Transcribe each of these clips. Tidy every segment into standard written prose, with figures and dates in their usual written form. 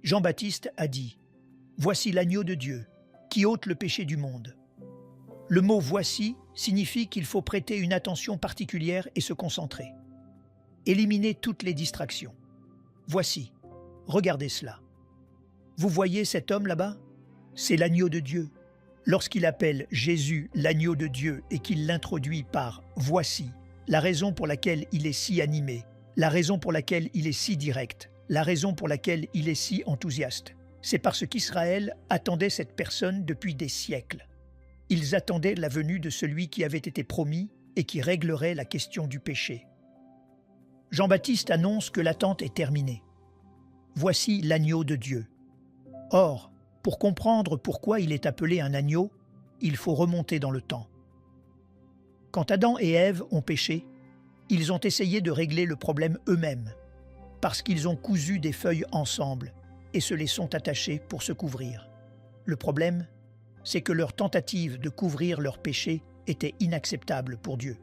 Jean-Baptiste a dit « Voici l'agneau de Dieu, qui ôte le péché du monde ». Le mot « voici » signifie qu'il faut prêter une attention particulière et se concentrer. Éliminer toutes les distractions. Voici, regardez cela. Vous voyez cet homme là-bas? C'est l'agneau de Dieu. Lorsqu'il appelle Jésus l'agneau de Dieu et qu'il l'introduit par « voici », la raison pour laquelle il est si animé, la raison pour laquelle il est si direct, la raison pour laquelle il est si enthousiaste, c'est parce qu'Israël attendait cette personne depuis des siècles. Ils attendaient la venue de celui qui avait été promis et qui réglerait la question du péché. Jean-Baptiste annonce que l'attente est terminée. Voici l'agneau de Dieu. Or, pour comprendre pourquoi il est appelé un agneau, il faut remonter dans le temps. Quand Adam et Ève ont péché, ils ont essayé de régler le problème eux-mêmes, parce qu'ils ont cousu des feuilles ensemble et se les sont attachées pour se couvrir. Le problème, c'est que leur tentative de couvrir leur péché était inacceptable pour Dieu.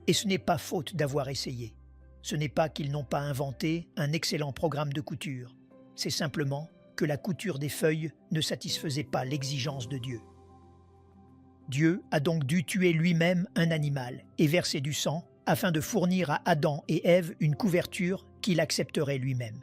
Et ce n'est pas faute d'avoir essayé. Ce n'est pas qu'ils n'ont pas inventé un excellent programme de couture. C'est simplement que la couture des feuilles ne satisfaisait pas l'exigence de Dieu. Dieu a donc dû tuer lui-même un animal et verser du sang afin de fournir à Adam et Ève une couverture qu'il accepterait lui-même.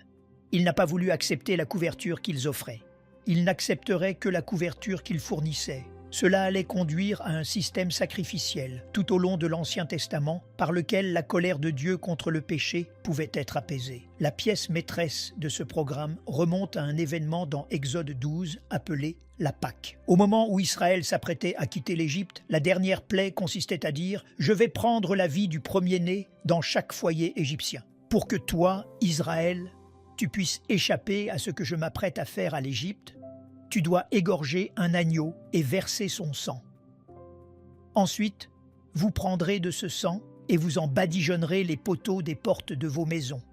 Il n'a pas voulu accepter la couverture qu'ils offraient. Il n'accepterait que la couverture qu'ils fournissaient. Cela allait conduire à un système sacrificiel tout au long de l'Ancien Testament par lequel la colère de Dieu contre le péché pouvait être apaisée. La pièce maîtresse de ce programme remonte à un événement dans Exode 12 appelé la Pâque. Au moment où Israël s'apprêtait à quitter l'Égypte, la dernière plaie consistait à dire « Je vais prendre la vie du premier-né dans chaque foyer égyptien, pour que toi, Israël, tu puisses échapper à ce que je m'apprête à faire à l'Égypte. Tu dois égorger un agneau et verser son sang. Ensuite, vous prendrez de ce sang et vous en badigeonnerez les poteaux des portes de vos maisons.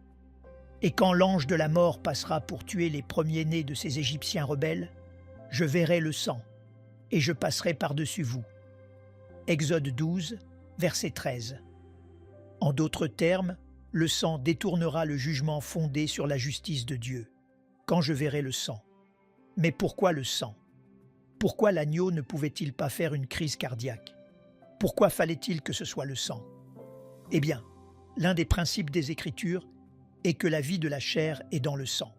Et quand l'ange de la mort passera pour tuer les premiers-nés de ces Égyptiens rebelles, je verrai le sang et je passerai par-dessus vous. » Exode 12, verset 13. En d'autres termes, le sang détournera le jugement fondé sur la justice de Dieu. Quand je verrai le sang. Mais pourquoi le sang? Pourquoi l'agneau ne pouvait-il pas faire une crise cardiaque? Pourquoi fallait-il que ce soit le sang? Eh bien, l'un des principes des Écritures est que la vie de la chair est dans le sang.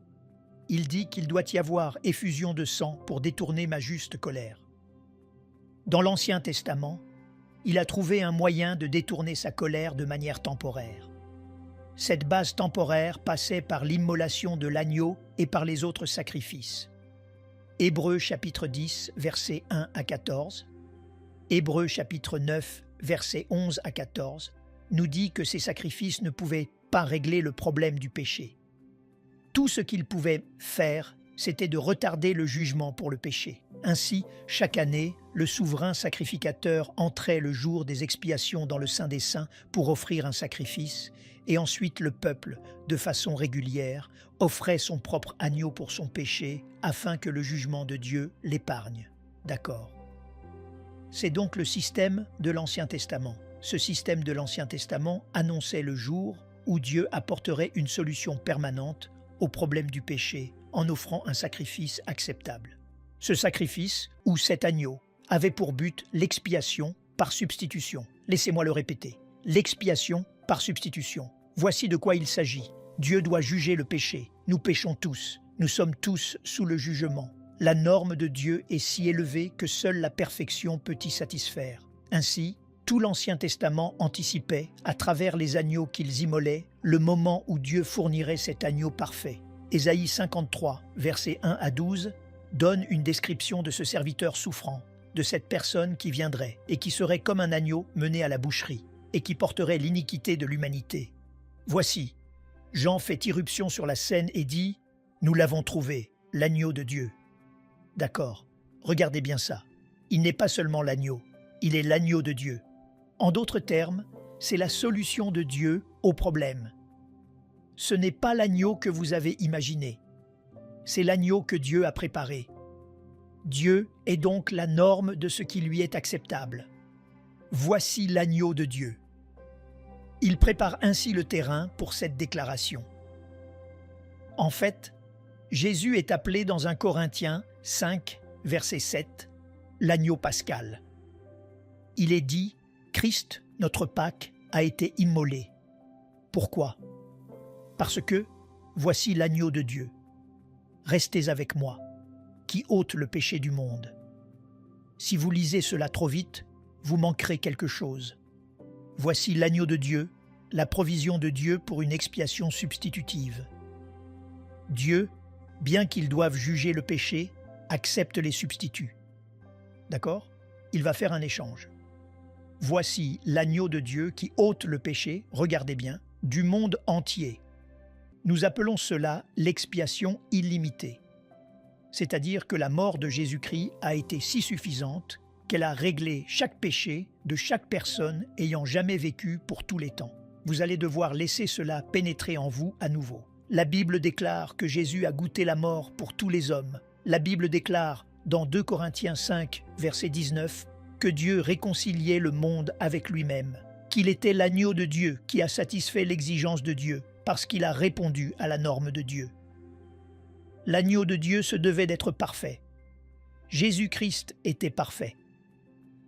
Il dit qu'il doit y avoir effusion de sang pour détourner ma juste colère. Dans l'Ancien Testament, il a trouvé un moyen de détourner sa colère de manière temporaire. Cette base temporaire passait par l'immolation de l'agneau et par les autres sacrifices. Hébreux chapitre 10, versets 1 à 14, Hébreux chapitre 9, versets 11 à 14, nous dit que ces sacrifices ne pouvaient pas régler le problème du péché. Tout ce qu'ils pouvaient faire, c'était de retarder le jugement pour le péché. Ainsi, chaque année, le souverain sacrificateur entrait le jour des expiations dans le Saint des Saints pour offrir un sacrifice, et ensuite le peuple, de façon régulière, offrait son propre agneau pour son péché, afin que le jugement de Dieu l'épargne. D'accord. C'est donc le système de l'Ancien Testament. Ce système de l'Ancien Testament annonçait le jour où Dieu apporterait une solution permanente au problème du péché en offrant un sacrifice acceptable. Ce sacrifice, ou cet agneau, avait pour but l'expiation par substitution. Laissez-moi le répéter. L'expiation par substitution. Voici de quoi il s'agit. Dieu doit juger le péché. Nous péchons tous. Nous sommes tous sous le jugement. La norme de Dieu est si élevée que seule la perfection peut y satisfaire. Ainsi, tout l'Ancien Testament anticipait, à travers les agneaux qu'ils immolaient, le moment où Dieu fournirait cet agneau parfait. Ésaïe 53, versets 1 à 12, donne une description de ce serviteur souffrant, de cette personne qui viendrait et qui serait comme un agneau mené à la boucherie et qui porterait l'iniquité de l'humanité. Voici, Jean fait irruption sur la scène et dit « Nous l'avons trouvé, l'agneau de Dieu ». D'accord, regardez bien ça. Il n'est pas seulement l'agneau, il est l'agneau de Dieu. En d'autres termes, c'est la solution de Dieu au problème. Ce n'est pas l'agneau que vous avez imaginé, c'est l'agneau que Dieu a préparé. Dieu est donc la norme de ce qui lui est acceptable. Voici l'agneau de Dieu. Il prépare ainsi le terrain pour cette déclaration. En fait, Jésus est appelé dans 1 Corinthiens 5, verset 7, l'agneau pascal. Il est dit « Christ, notre Pâque, a été immolé ». Pourquoi? Parce que « Voici l'agneau de Dieu. Restez avec moi, qui ôte le péché du monde ». Si vous lisez cela trop vite, vous manquerez quelque chose. Voici l'agneau de Dieu, la provision de Dieu pour une expiation substitutive. Dieu, bien qu'il doive juger le péché, accepte les substituts. D'accord? Il va faire un échange. Voici l'agneau de Dieu qui ôte le péché, regardez bien, du monde entier. Nous appelons cela l'expiation illimitée. C'est-à-dire que la mort de Jésus-Christ a été si suffisante qu'elle a réglé chaque péché de chaque personne ayant jamais vécu pour tous les temps. Vous allez devoir laisser cela pénétrer en vous à nouveau. La Bible déclare que Jésus a goûté la mort pour tous les hommes. La Bible déclare dans 2 Corinthiens 5, verset 19, que Dieu réconciliait le monde avec lui-même, qu'il était l'agneau de Dieu qui a satisfait l'exigence de Dieu parce qu'il a répondu à la norme de Dieu. L'agneau de Dieu se devait d'être parfait. Jésus-Christ était parfait.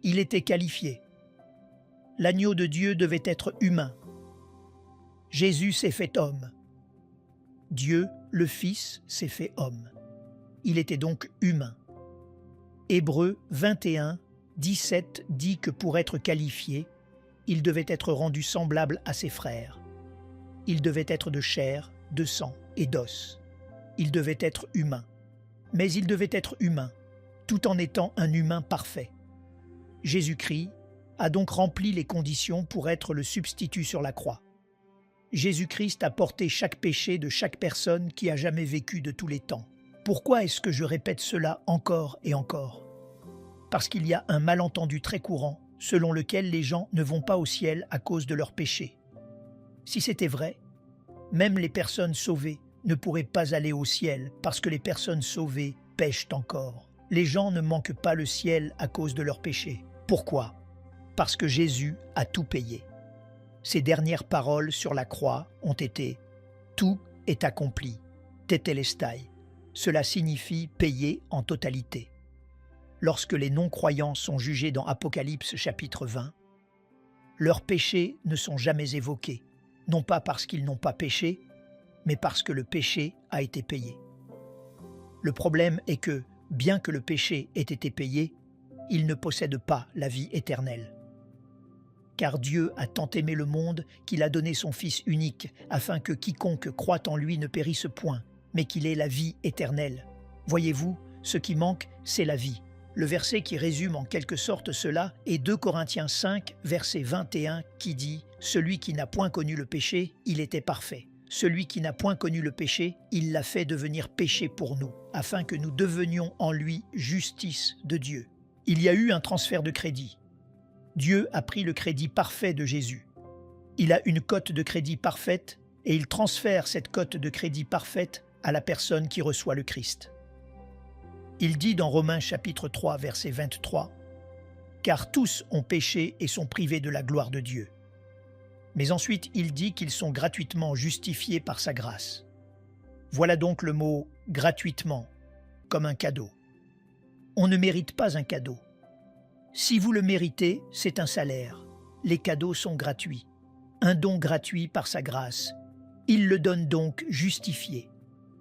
Il était qualifié. L'agneau de Dieu devait être humain. Jésus s'est fait homme. Dieu, le Fils, s'est fait homme. Il était donc humain. Hébreux 21, 17 dit que pour être qualifié, il devait être rendu semblable à ses frères. Il devait être de chair, de sang et d'os. Il devait être humain. Mais il devait être humain, tout en étant un humain parfait. Jésus-Christ a donc rempli les conditions pour être le substitut sur la croix. Jésus-Christ a porté chaque péché de chaque personne qui a jamais vécu de tous les temps. Pourquoi est-ce que je répète cela encore et encore? Parce qu'il y a un malentendu très courant selon lequel les gens ne vont pas au ciel à cause de leurs péchés. Si c'était vrai, même les personnes sauvées ne pourraient pas aller au ciel parce que les personnes sauvées pêchent encore. Les gens ne manquent pas le ciel à cause de leurs péchés. Pourquoi? Parce que Jésus a tout payé. Ses dernières paroles sur la croix ont été « Tout est accompli, tétélestai ». Cela signifie payer en totalité. Lorsque les non-croyants sont jugés dans Apocalypse chapitre 20, leurs péchés ne sont jamais évoqués, non pas parce qu'ils n'ont pas péché, mais parce que le péché a été payé. Le problème est que, bien que le péché ait été payé, il ne possède pas la vie éternelle. Car Dieu a tant aimé le monde qu'il a donné son Fils unique, afin que quiconque croit en lui ne périsse point, mais qu'il ait la vie éternelle. Voyez-vous, ce qui manque, c'est la vie. Le verset qui résume en quelque sorte cela est 2 Corinthiens 5, verset 21, qui dit « Celui qui n'a point connu le péché, il était parfait. Celui qui n'a point connu le péché, il l'a fait devenir péché pour nous, afin que nous devenions en lui justice de Dieu. » Il y a eu un transfert de crédit. Dieu a pris le crédit parfait de Jésus. Il a une cote de crédit parfaite et il transfère cette cote de crédit parfaite à la personne qui reçoit le Christ. Il dit dans Romains chapitre 3, verset 23, « Car tous ont péché et sont privés de la gloire de Dieu. » Mais ensuite, il dit qu'ils sont gratuitement justifiés par sa grâce. Voilà donc le mot « gratuitement », comme un cadeau. On ne mérite pas un cadeau. Si vous le méritez, c'est un salaire. Les cadeaux sont gratuits. Un don gratuit par sa grâce. Il le donne donc justifié.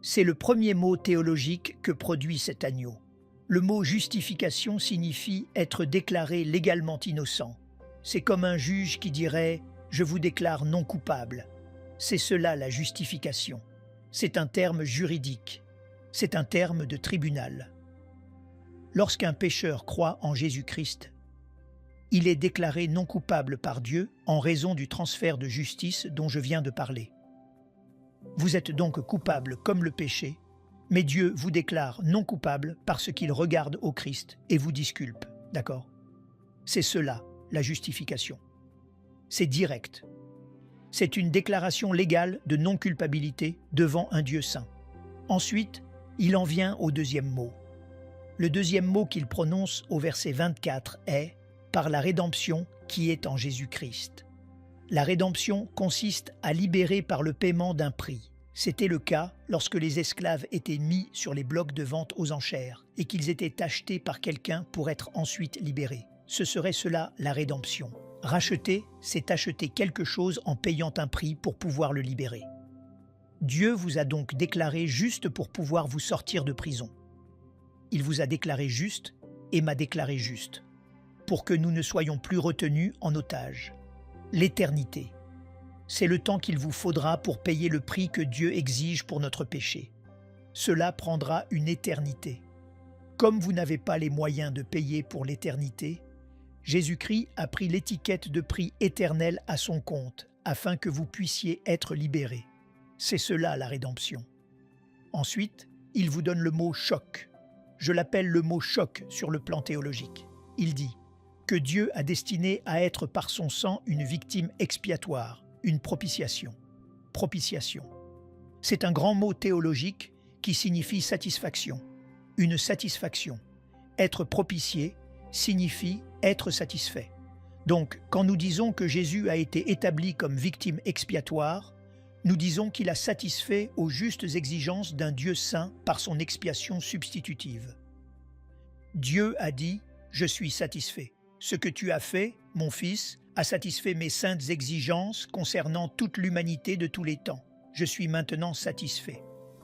C'est le premier mot théologique que produit cet agneau. Le mot justification signifie être déclaré légalement innocent. C'est comme un juge qui dirait « je vous déclare non coupable ». C'est cela la justification. C'est un terme juridique. C'est un terme de tribunal. Lorsqu'un pécheur croit en Jésus-Christ, il est déclaré non coupable par Dieu en raison du transfert de justice dont je viens de parler. Vous êtes donc coupable comme le péché, mais Dieu vous déclare non coupable parce qu'il regarde au Christ et vous disculpe, d'accord? C'est cela, la justification. C'est direct. C'est une déclaration légale de non-culpabilité devant un Dieu saint. Ensuite, il en vient au deuxième mot. Le deuxième mot qu'il prononce au verset 24 est « par la rédemption qui est en Jésus-Christ ». La rédemption consiste à libérer par le paiement d'un prix, C'était le cas lorsque les esclaves étaient mis sur les blocs de vente aux enchères et qu'ils étaient achetés par quelqu'un pour être ensuite libérés. Ce serait cela la rédemption. Racheter, c'est acheter quelque chose en payant un prix pour pouvoir le libérer. Dieu vous a donc déclaré juste pour pouvoir vous sortir de prison. Il vous a déclaré juste et m'a déclaré juste, pour que nous ne soyons plus retenus en otage. L'éternité. C'est le temps qu'il vous faudra pour payer le prix que Dieu exige pour notre péché. Cela prendra une éternité. Comme vous n'avez pas les moyens de payer pour l'éternité, Jésus-Christ a pris l'étiquette de prix éternel à son compte, afin que vous puissiez être libérés. C'est cela la rédemption. Ensuite, il vous donne le mot « choc ». Je l'appelle le mot « choc » sur le plan théologique. Il dit que Dieu a destiné à être par son sang une victime expiatoire, une propitiation. Propitiation. C'est un grand mot théologique qui signifie satisfaction. Une satisfaction. Être propitié signifie être satisfait. Donc, quand nous disons que Jésus a été établi comme victime expiatoire, nous disons qu'il a satisfait aux justes exigences d'un Dieu saint par son expiation substitutive. Dieu a dit « Je suis satisfait. Ce que tu as fait, mon Fils, a satisfait mes saintes exigences concernant toute l'humanité de tous les temps. Je suis maintenant satisfait.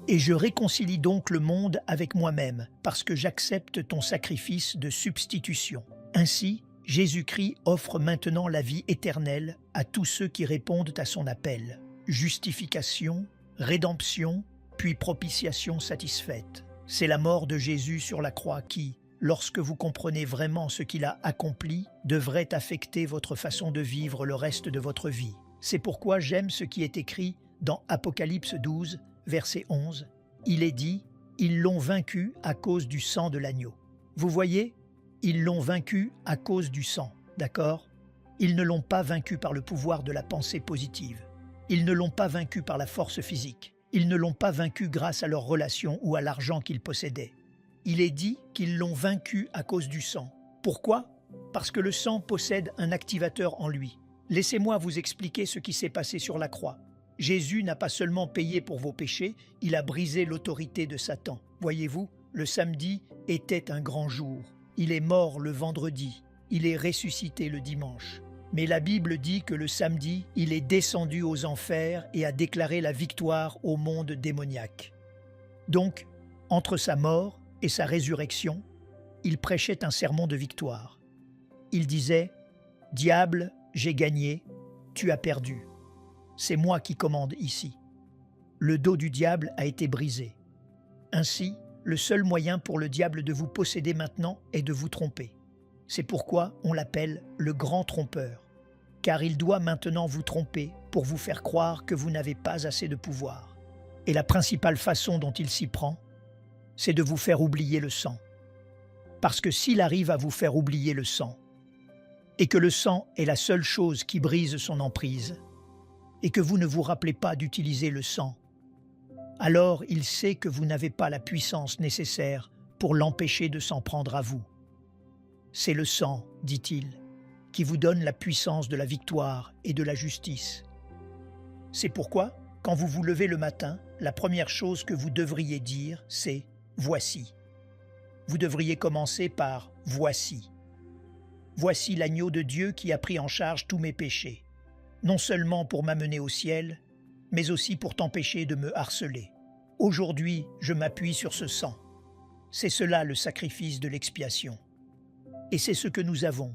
Et je réconcilie donc le monde avec moi-même, parce que j'accepte ton sacrifice de substitution. Ainsi, Jésus-Christ offre maintenant la vie éternelle à tous ceux qui répondent à son appel. Justification, rédemption, puis propitiation satisfaite. C'est la mort de Jésus sur la croix qui, lorsque vous comprenez vraiment ce qu'il a accompli, devrait affecter votre façon de vivre le reste de votre vie. C'est pourquoi j'aime ce qui est écrit dans Apocalypse 12, verset 11. Il est dit « Ils l'ont vaincu à cause du sang de l'agneau ». Vous voyez, ils l'ont vaincu à cause du sang, d'accord? Ils ne l'ont pas vaincu par le pouvoir de la pensée positive. Ils ne l'ont pas vaincu par la force physique. Ils ne l'ont pas vaincu grâce à leurs relations ou à l'argent qu'ils possédaient. Il est dit qu'ils l'ont vaincu à cause du sang. Pourquoi? Parce que le sang possède un activateur en lui. Laissez-moi vous expliquer ce qui s'est passé sur la croix. Jésus n'a pas seulement payé pour vos péchés, il a brisé l'autorité de Satan. Voyez-vous, le samedi était un grand jour. Il est mort le vendredi, il est ressuscité le dimanche. Mais la Bible dit que le samedi, il est descendu aux enfers et a déclaré la victoire au monde démoniaque. Donc, entre sa mort et sa résurrection, il prêchait un sermon de victoire. Il disait « Diable, j'ai gagné, tu as perdu. C'est moi qui commande ici. » Le dos du diable a été brisé. Ainsi, le seul moyen pour le diable de vous posséder maintenant est de vous tromper. C'est pourquoi on l'appelle le grand trompeur, car il doit maintenant vous tromper pour vous faire croire que vous n'avez pas assez de pouvoir. Et la principale façon dont il s'y prend, c'est de vous faire oublier le sang. Parce que s'il arrive à vous faire oublier le sang, et que le sang est la seule chose qui brise son emprise, et que vous ne vous rappelez pas d'utiliser le sang, alors il sait que vous n'avez pas la puissance nécessaire pour l'empêcher de s'en prendre à vous. C'est le sang, dit-il, qui vous donne la puissance de la victoire et de la justice. C'est pourquoi, quand vous vous levez le matin, la première chose que vous devriez dire, c'est « Voici ». Vous devriez commencer par « Voici ». Voici l'agneau de Dieu qui a pris en charge tous mes péchés, non seulement pour m'amener au ciel, mais aussi pour t'empêcher de me harceler. Aujourd'hui, je m'appuie sur ce sang. C'est cela le sacrifice de l'expiation. Et c'est ce que nous avons.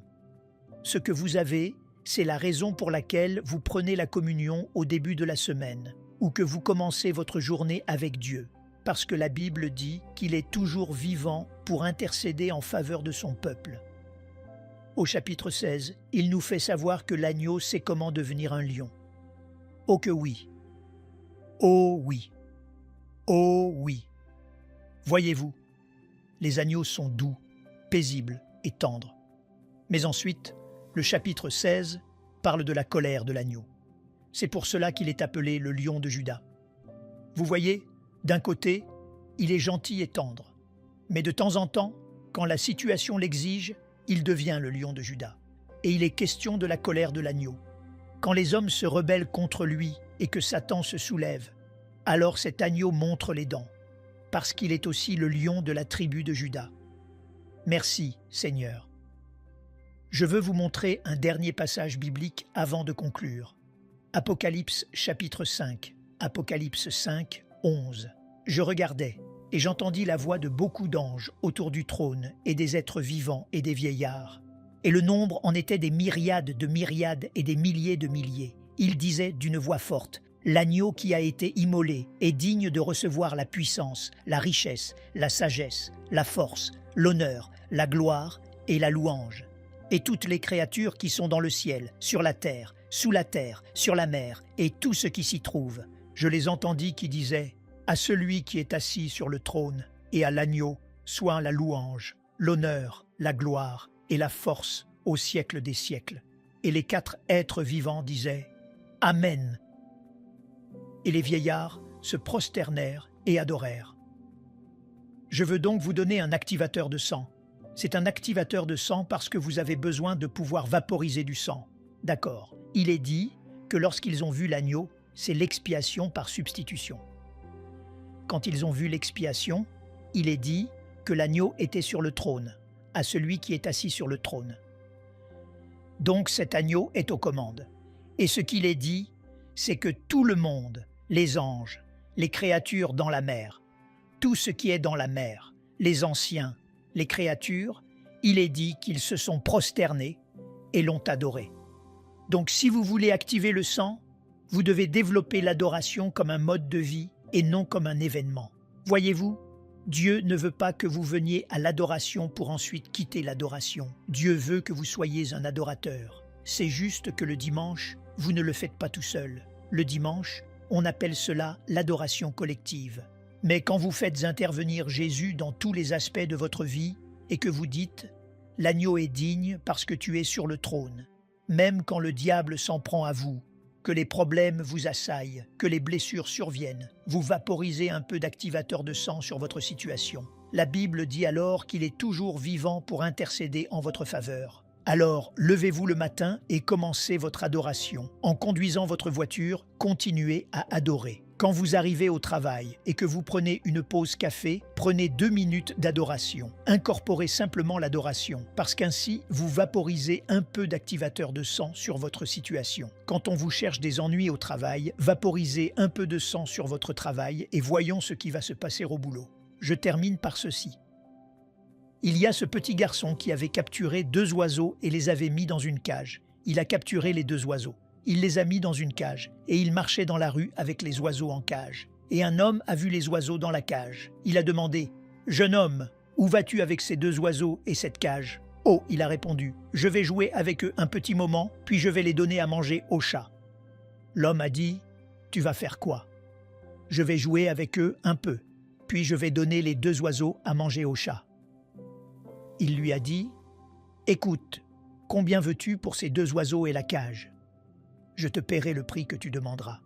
Ce que vous avez, c'est la raison pour laquelle vous prenez la communion au début de la semaine, ou que vous commencez votre journée avec Dieu, parce que la Bible dit qu'il est toujours vivant pour intercéder en faveur de son peuple. Au chapitre 16, il nous fait savoir que l'agneau sait comment devenir un lion. Oh que oui! Oh oui! Oh oui! Voyez-vous, les agneaux sont doux, paisibles et tendres. Mais ensuite, le chapitre 16 parle de la colère de l'agneau. C'est pour cela qu'il est appelé le lion de Juda. Vous voyez, d'un côté, il est gentil et tendre, mais de temps en temps, quand la situation l'exige, il devient le lion de Juda. Et il est question de la colère de l'agneau. Quand les hommes se rebellent contre lui et que Satan se soulève, Alors cet agneau montre les dents, parce qu'il est aussi le lion de la tribu de Juda. Merci, Seigneur. Je veux vous montrer un dernier passage biblique avant de conclure. Apocalypse chapitre 5, Apocalypse 5, 11. Je regardais, et j'entendis la voix de beaucoup d'anges autour du trône, et des êtres vivants et des vieillards. Et le nombre en était des myriades de myriades et des milliers de milliers. Ils disaient d'une voix forte: l'agneau qui a été immolé est digne de recevoir la puissance, la richesse, la sagesse, la force, l'honneur, la gloire et la louange. Et toutes les créatures qui sont dans le ciel, sur la terre, sous la terre, sur la mer, et tout ce qui s'y trouve. Je les entendis qui disaient: à celui qui est assis sur le trône et à l'agneau soit la louange, l'honneur, la gloire et la force au siècle des siècles. Et les 4 êtres vivants disaient: Amen. Et les vieillards se prosternèrent et adorèrent. Je veux donc vous donner un activateur de sang. C'est un activateur de sang parce que vous avez besoin de pouvoir vaporiser du sang. D'accord. Il est dit que lorsqu'ils ont vu l'agneau, c'est l'expiation par substitution. Quand ils ont vu l'expiation, il est dit que l'agneau était sur le trône, à celui qui est assis sur le trône. Donc cet agneau est aux commandes. Et ce qu'il est dit, c'est que tout le monde, les anges, les créatures dans la mer, tout ce qui est dans la mer, les anciens, les créatures, il est dit qu'ils se sont prosternés et l'ont adoré. Donc si vous voulez activer le sang, vous devez développer l'adoration comme un mode de vie et non comme un événement. Voyez-vous, Dieu ne veut pas que vous veniez à l'adoration pour ensuite quitter l'adoration. Dieu veut que vous soyez un adorateur. C'est juste que le dimanche, vous ne le faites pas tout seul. Le dimanche, on appelle cela l'adoration collective. Mais quand vous faites intervenir Jésus dans tous les aspects de votre vie et que vous dites « L'agneau est digne parce que tu es sur le trône », même quand le diable s'en prend à vous, que les problèmes vous assaillent, que les blessures surviennent, vous vaporisez un peu d'activateur de sang sur votre situation. La Bible dit alors qu'il est toujours vivant pour intercéder en votre faveur. Alors, levez-vous le matin et commencez votre adoration. En conduisant votre voiture, continuez à adorer. Quand vous arrivez au travail et que vous prenez une pause café, prenez 2 minutes d'adoration. Incorporez simplement l'adoration, parce qu'ainsi, vous vaporisez un peu d'activateur de sang sur votre situation. Quand on vous cherche des ennuis au travail, vaporisez un peu de sang sur votre travail et voyons ce qui va se passer au boulot. Je termine par ceci. Il y a ce petit garçon qui avait capturé 2 oiseaux et les avait mis dans une cage. Il a capturé les 2 oiseaux. Il les a mis dans une cage et il marchait dans la rue avec les oiseaux en cage. Et un homme a vu les oiseaux dans la cage. Il a demandé « Jeune homme, où vas-tu avec ces 2 oiseaux et cette cage ?» « Oh, il a répondu, je vais jouer avec eux un petit moment, puis je vais les donner à manger aux chats. » L'homme a dit « Tu vas faire quoi ?»« Je vais jouer avec eux un peu, puis je vais donner les 2 oiseaux à manger aux chats. » Il lui a dit « Écoute, combien veux-tu pour ces 2 oiseaux et la cage ? Je te paierai le prix que tu demanderas. »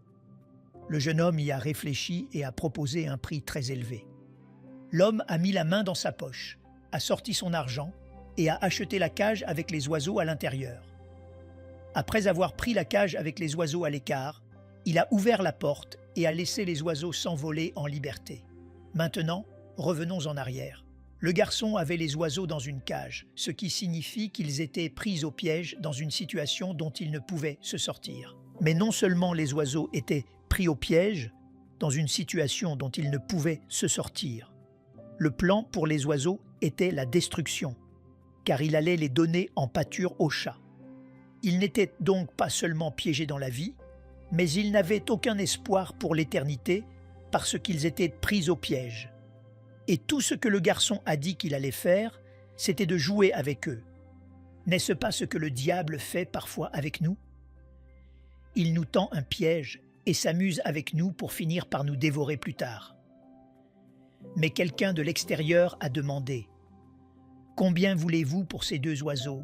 Le jeune homme y a réfléchi et a proposé un prix très élevé. L'homme a mis la main dans sa poche, a sorti son argent et a acheté la cage avec les oiseaux à l'intérieur. Après avoir pris la cage avec les oiseaux à l'écart, il a ouvert la porte et a laissé les oiseaux s'envoler en liberté. Maintenant, revenons en arrière. Le garçon avait les oiseaux dans une cage, ce qui signifie qu'ils étaient pris au piège dans une situation dont ils ne pouvaient se sortir. Mais non seulement les oiseaux étaient pris au piège, dans une situation dont ils ne pouvaient se sortir. Le plan pour les oiseaux était la destruction, car il allait les donner en pâture aux chats. Ils n'étaient donc pas seulement piégés dans la vie, mais ils n'avaient aucun espoir pour l'éternité parce qu'ils étaient pris au piège. Et tout ce que le garçon a dit qu'il allait faire, c'était de jouer avec eux. N'est-ce pas ce que le diable fait parfois avec nous? Il nous tend un piège et s'amuse avec nous pour finir par nous dévorer plus tard. Mais quelqu'un de l'extérieur a demandé « Combien voulez-vous pour ces 2 oiseaux ?»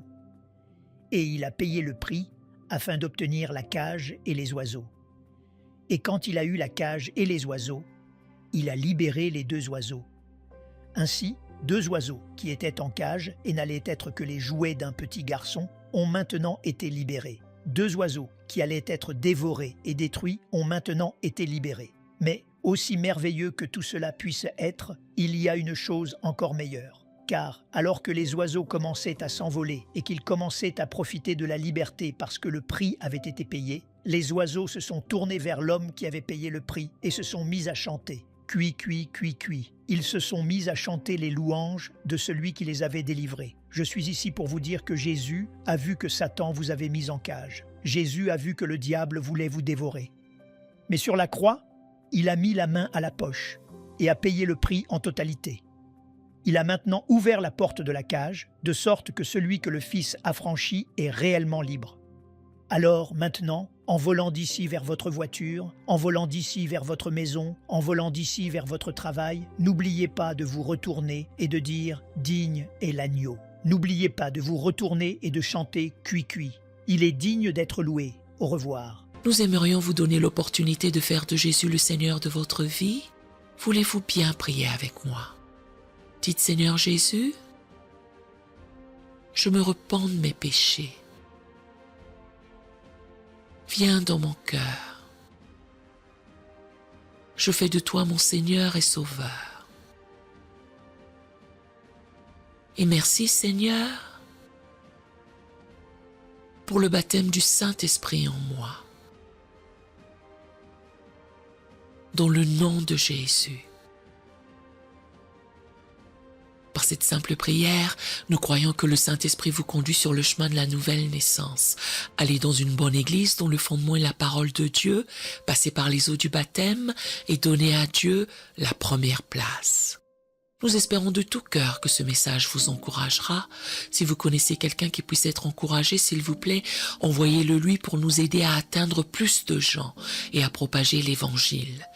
Et il a payé le prix afin d'obtenir la cage et les oiseaux. Et quand il a eu la cage et les oiseaux, il a libéré les 2 oiseaux. Ainsi, 2 oiseaux qui étaient en cage et n'allaient être que les jouets d'un petit garçon ont maintenant été libérés. 2 oiseaux qui allaient être dévorés et détruits ont maintenant été libérés. Mais aussi merveilleux que tout cela puisse être, il y a une chose encore meilleure. Car, alors que les oiseaux commençaient à s'envoler et qu'ils commençaient à profiter de la liberté parce que le prix avait été payé, les oiseaux se sont tournés vers l'homme qui avait payé le prix et se sont mis à chanter. Cui, cui, cui, cui. Ils se sont mis à chanter les louanges de celui qui les avait délivrés. Je suis ici pour vous dire que Jésus a vu que Satan vous avait mis en cage. Jésus a vu que le diable voulait vous dévorer. Mais sur la croix, il a mis la main à la poche et a payé le prix en totalité. Il a maintenant ouvert la porte de la cage, de sorte que celui que le Fils a franchi est réellement libre. Alors, maintenant, en volant d'ici vers votre voiture, en volant d'ici vers votre maison, en volant d'ici vers votre travail, n'oubliez pas de vous retourner et de dire « Digne est l'agneau ». N'oubliez pas de vous retourner et de chanter « Cui cui ». Il est digne d'être loué. Au revoir. Nous aimerions vous donner l'opportunité de faire de Jésus le Seigneur de votre vie. Voulez-vous bien prier avec moi? Dites Seigneur Jésus, je me repens de mes péchés. Viens dans mon cœur. Je fais de toi mon Seigneur et Sauveur. Et merci Seigneur pour le baptême du Saint-Esprit en moi. Dans le nom de Jésus. Par cette simple prière, nous croyons que le Saint-Esprit vous conduit sur le chemin de la nouvelle naissance. Allez dans une bonne église dont le fondement est la parole de Dieu, passez par les eaux du baptême et donnez à Dieu la première place. Nous espérons de tout cœur que ce message vous encouragera. Si vous connaissez quelqu'un qui puisse être encouragé, s'il vous plaît, envoyez-le lui pour nous aider à atteindre plus de gens et à propager l'Évangile.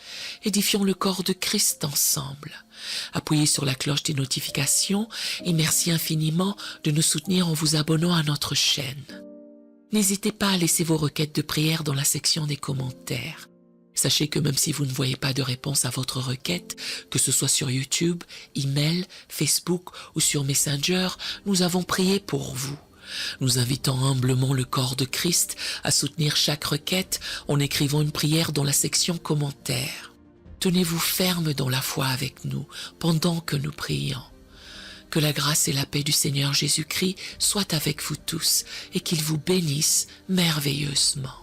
Édifions le corps de Christ ensemble. Appuyez sur la cloche des notifications et merci infiniment de nous soutenir en vous abonnant à notre chaîne. N'hésitez pas à laisser vos requêtes de prière dans la section des commentaires. Sachez que même si vous ne voyez pas de réponse à votre requête, que ce soit sur YouTube, email, Facebook ou sur Messenger, nous avons prié pour vous. Nous invitons humblement le corps de Christ à soutenir chaque requête en écrivant une prière dans la section commentaires. Tenez-vous ferme dans la foi avec nous pendant que nous prions. Que la grâce et la paix du Seigneur Jésus-Christ soient avec vous tous et qu'il vous bénisse merveilleusement.